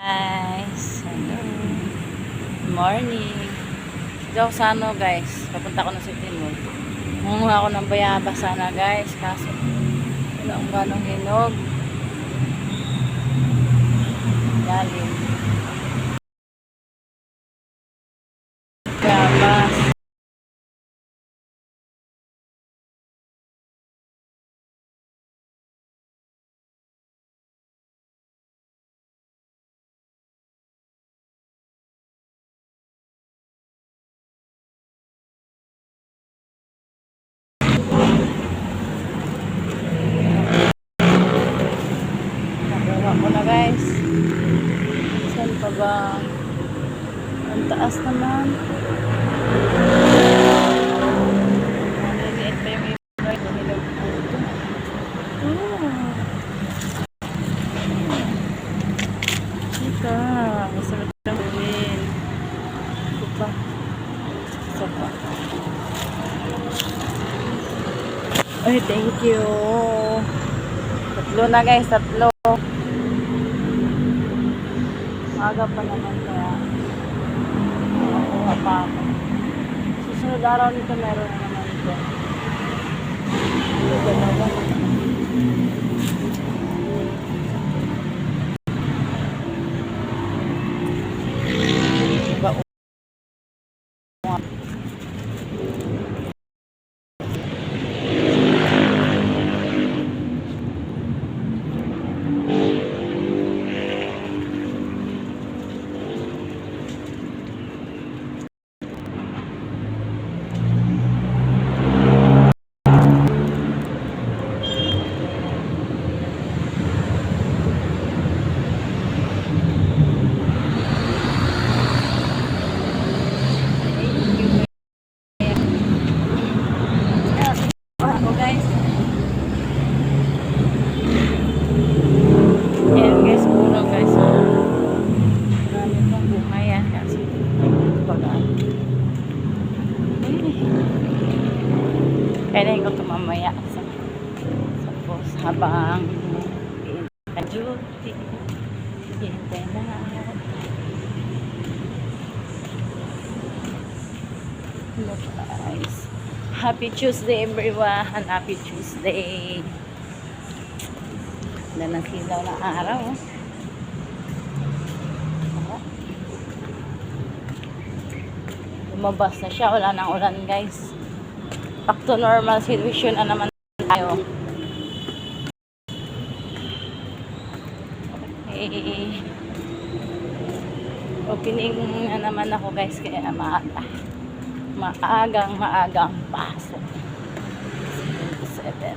Guys, hello. Morning. Diyan ako sa guys. Papunta ko na sa Timog. Munguha ako ng bayabas sana guys. Kaso, wala akong ganong hinog. Galing. Bayabas. Nagawa ko na guys. Saan pa ba? Ang taas naman. Maliliit pa yung iba. Hinog po ito. Ika. Masarap lang gawin. Ito pa. Isa pa. Ay, thank you. Tatlo na guys, tatlo. Maga pa naman kaya makuha pa ako. Susunod araw nito meron na naman ito. Ito naman. Diba? Ako guys. Ayan guys, puro guys. Marami pang buhay yan. Kasi bagaan. Kailan ko ito mamaya sa post habang duty. Hintay na ako. Hello guys. Happy Tuesday everyone. Happy Tuesday. Ganda ng silaw ng araw. Lumabas na siya. Wala nang ulan guys. Back to normal situation na naman tayo. Okay. Opening na naman ako guys. Kaya maagang pasok. 7.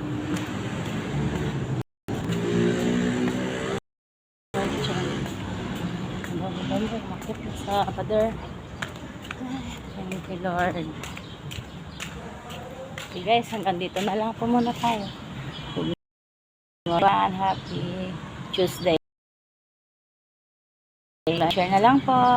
Makit sa pader. Thank you Lord. Okay guys, hanggang dito na lang po muna tayo. Happy Tuesday. Share na lang po.